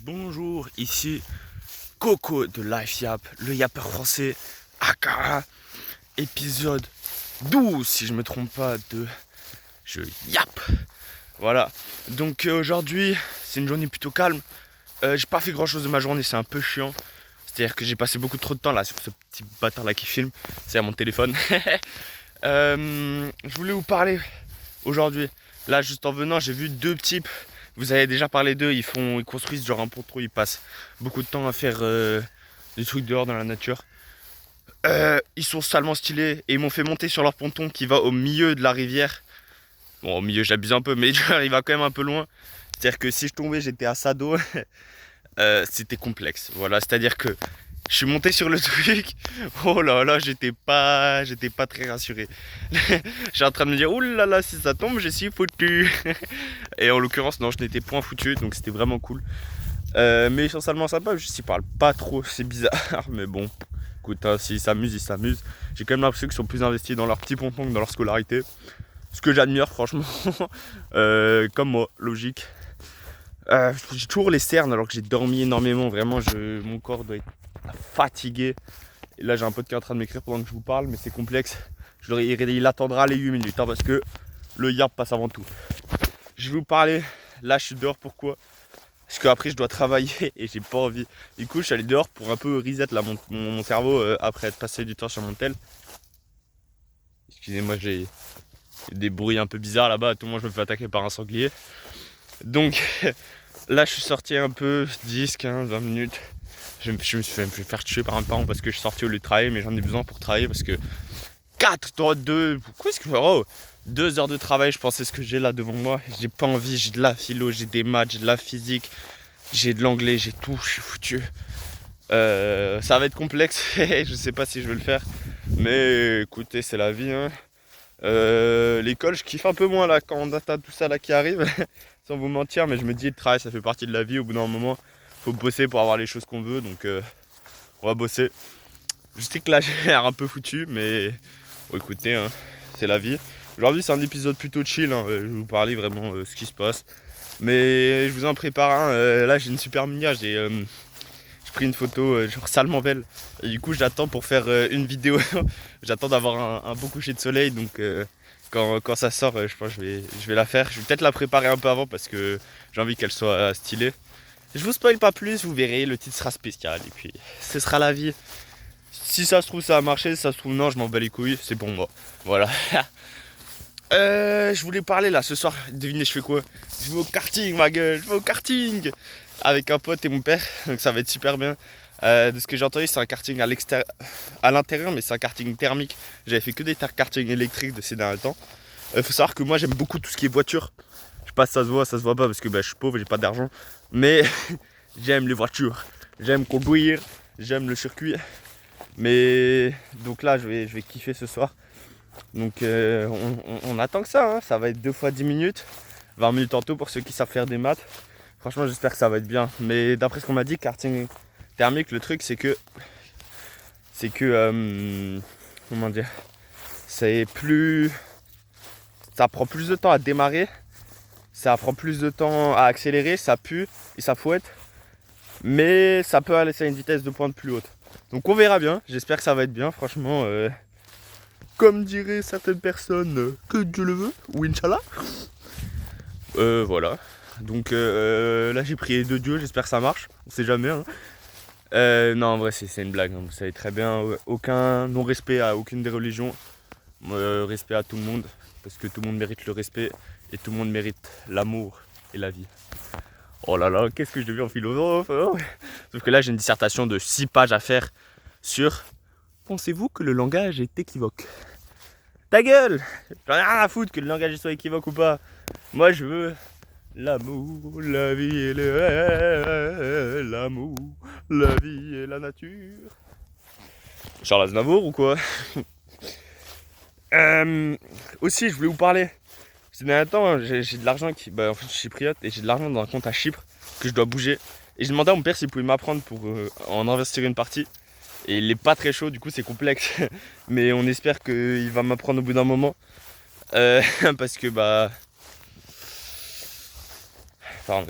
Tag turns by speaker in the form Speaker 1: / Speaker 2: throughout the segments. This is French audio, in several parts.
Speaker 1: Bonjour, ici Coco de Life Yap, le yapper français, aka épisode 12 si je me trompe pas de Je Yap. Voilà, donc aujourd'hui c'est une journée plutôt calme. J'ai pas fait grand chose de ma journée, c'est un peu chiant. C'est-à-dire que j'ai passé beaucoup trop de temps là sur ce petit bâtard là qui filme, c'est à mon téléphone. Je voulais vous parler aujourd'hui. Là, juste en venant, j'ai vu deux types. Vous avez déjà parlé d'eux. Ils construisent genre un ponton. Ils passent beaucoup de temps à faire des trucs dehors dans la nature. Ils sont salement stylés et ils m'ont fait monter sur leur ponton qui va au milieu de la rivière. Bon, au milieu, j'abuse un peu, mais il va quand même un peu loin. C'est-à-dire que si je tombais, j'étais à sa dos. C'était complexe. Voilà, c'est-à-dire que je suis monté sur le truc. Oh là là, j'étais pas très rassuré. J'étais en train de me dire, ouh là là, si ça tombe, je suis foutu. Et en l'occurrence, non, je n'étais point foutu, donc c'était vraiment cool. Mais ils sont salement sympas, juste ils parlent pas trop, c'est bizarre. Mais bon, écoute, hein, s'ils s'amusent, ils s'amusent. J'ai quand même l'impression qu'ils sont plus investis dans leur petit ponton que dans leur scolarité. Ce que j'admire, franchement. Comme moi, logique. J'ai toujours les cernes alors que j'ai dormi énormément. Vraiment, mon corps doit être fatigué. Et là, j'ai un pote qui est en train de m'écrire pendant que je vous parle, mais c'est complexe. Il attendra les 8 minutes hein, parce que le yap passe avant tout. Je vais vous parler. Là, je suis dehors. Pourquoi? Parce qu'après, je dois travailler et j'ai pas envie. Du coup, je suis allé dehors pour un peu reset là, mon cerveau après être passé du temps sur mon tel. Excusez-moi, j'ai des bruits un peu bizarres là-bas. À tout moment, je me fais attaquer par un sanglier. Donc là, je suis sorti un peu 10, 15, 20 minutes. Je me suis fait faire tuer par un parent parce que je suis sorti au lieu de travailler, mais j'en ai besoin pour travailler parce que 2 heures de travail, je pensais ce que j'ai là devant moi. J'ai pas envie, j'ai de la philo, j'ai des maths, j'ai de la physique, j'ai de l'anglais, j'ai tout, je suis foutu. Ça va être complexe, je sais pas si je vais le faire, mais écoutez, c'est la vie. Hein. L'école, je kiffe un peu moins là quand on a tout ça là qui arrive, sans vous mentir, mais je me dis le travail ça fait partie de la vie. Au bout d'un moment, faut bosser pour avoir les choses qu'on veut, donc on va bosser. Je sais que là j'ai l'air un peu foutu, mais bon, écoutez, hein, c'est la vie. Aujourd'hui c'est un épisode plutôt chill, hein, je vais vous parler vraiment ce qui se passe. Mais je vous en prépare un, là j'ai une super mini, j'ai pris une photo genre salement belle. Et du coup j'attends pour faire une vidéo, j'attends d'avoir un beau coucher de soleil, donc quand ça sort je pense que je vais la faire. Je vais peut-être la préparer un peu avant parce que j'ai envie qu'elle soit stylée. Je vous spoil pas plus, vous verrez, le titre sera spécial et puis ce sera la vie. Si ça se trouve ça a marché, si ça se trouve non, je m'en bats les couilles, c'est pour moi. Voilà. Je voulais parler là ce soir, devinez je fais quoi? Je vais au karting ma gueule, je vais au karting avec un pote et mon père, donc ça va être super bien. De ce que j'ai entendu c'est un karting à l'intérieur, mais c'est un karting thermique. J'avais fait que des kartings électriques de ces derniers temps. Faut savoir que moi j'aime beaucoup tout ce qui est voiture. Je sais pas si ça se voit pas parce que je suis pauvre, j'ai pas d'argent. Mais j'aime les voitures, j'aime conduire, j'aime le circuit. Mais donc là je vais kiffer ce soir. Donc on attend que ça, hein. Ça va être 2 fois 10 minutes, 20 minutes en tout pour ceux qui savent faire des maths. Franchement j'espère que ça va être bien. Mais d'après ce qu'on m'a dit, karting thermique, le truc c'est que comment dire, c'est plus, ça prend plus de temps à démarrer, ça prend plus de temps à accélérer, ça pue et ça fouette. Mais ça peut aller à une vitesse de pointe plus haute. Donc on verra bien, j'espère que ça va être bien, franchement. Comme diraient certaines personnes, que Dieu le veut, ou Inch'Allah. Voilà. Donc là j'ai prié de Dieu, j'espère que ça marche. On sait jamais. Hein. Non en vrai c'est une blague, hein. Vous savez très bien, aucun non-respect à aucune des religions. Respect à tout le monde, parce que tout le monde mérite le respect et tout le monde mérite l'amour et la vie. Oh là là, qu'est-ce que je deviens philosophe hein. Sauf que là j'ai une dissertation de 6 pages à faire sur pensez-vous que le langage est équivoque? Ta gueule! J'en ai rien à foutre que le langage soit équivoque ou pas. Moi je veux l'amour, la vie et l'amour, la vie et la nature. Charles Aznavour ou quoi? Aussi je voulais vous parler. Ces derniers temps j'ai de l'argent qui. En fait je suis chypriote et j'ai de l'argent dans un compte à Chypre que je dois bouger. Et j'ai demandé à mon père s'il pouvait m'apprendre pour en investir une partie. Et il est pas très chaud, du coup c'est complexe. Mais on espère qu'il va m'apprendre au bout d'un moment. Parce que Pardon,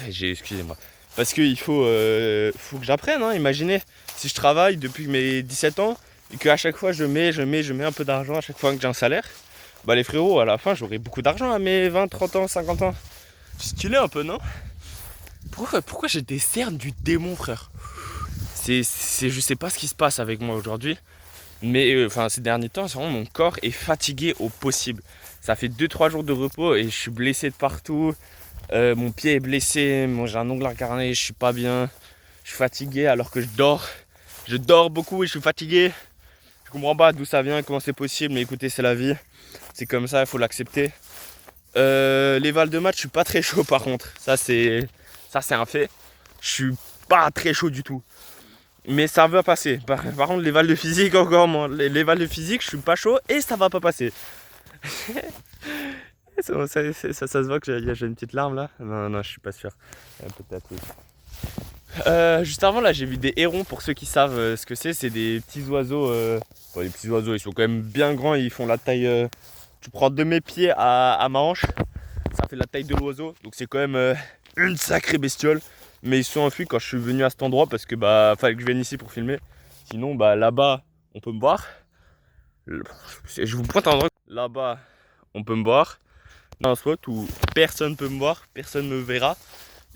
Speaker 1: excusez-moi. Parce qu'il faut que j'apprenne, hein. Imaginez, si je travaille depuis mes 17 ans et qu'à chaque fois je mets un peu d'argent à chaque fois que j'ai un salaire, bah les frérots, à la fin j'aurai beaucoup d'argent à mes 20, 30 ans, 50 ans. C'est stylé un peu, non? Pourquoi j'ai des cernes du démon, frère? Je sais pas ce qui se passe avec moi aujourd'hui. Mais enfin ces derniers temps, c'est vraiment mon corps est fatigué au possible. Ça fait 2-3 jours de repos et je suis blessé de partout. Mon pied est blessé, j'ai un ongle incarné, je suis pas bien. Je suis fatigué alors que je dors. Je dors beaucoup et je suis fatigué. Je comprends pas d'où ça vient, comment c'est possible, mais écoutez, c'est la vie. C'est comme ça, il faut l'accepter. Les Val de match, je suis pas très chaud par contre. Ça c'est un fait. Je suis pas très chaud du tout. Mais ça va passer. Par contre, les Val de physique encore moins. Les Val de physique, je suis pas chaud et ça va pas passer. Ça se voit que j'ai une petite larme là. Non, je suis pas sûr. Peut-être oui. Juste avant là, j'ai vu des hérons. Pour ceux qui savent ce que c'est des petits oiseaux. Bon, les petits oiseaux, ils sont quand même bien grands. Ils font la taille. Tu prends de mes pieds à ma hanche, ça fait la taille de l'oiseau. Donc c'est quand même une sacrée bestiole. Mais ils sont enfuis quand je suis venu à cet endroit parce que bah fallait que je vienne ici pour filmer. Sinon bah là-bas on peut me voir. Je vous pointe un endroit. Là-bas on peut me voir. Dans un spot où personne peut me voir, personne me verra.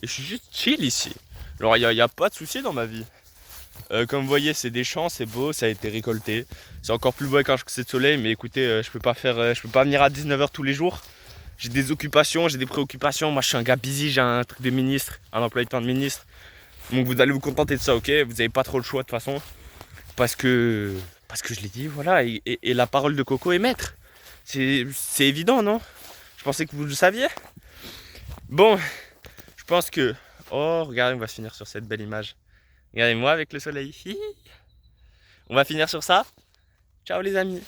Speaker 1: Et je suis juste chill ici. Alors il n'y a pas de souci dans ma vie. Comme vous voyez, c'est des champs, c'est beau, ça a été récolté. C'est encore plus beau avec un coucher de soleil, mais écoutez, je peux pas venir à 19 h tous les jours. J'ai des occupations, j'ai des préoccupations. Moi, je suis un gars busy, j'ai un truc de ministre, un emploi du temps de ministre. Donc vous allez vous contenter de ça, ok? Vous n'avez pas trop le choix de toute façon. Parce que je l'ai dit, voilà. Et la parole de Coco est maître. C'est évident, non? Je pensais que vous le saviez. Bon, je pense que... Oh, regardez, on va se finir sur cette belle image. Regardez-moi avec le soleil. On va finir sur ça. Ciao les amis.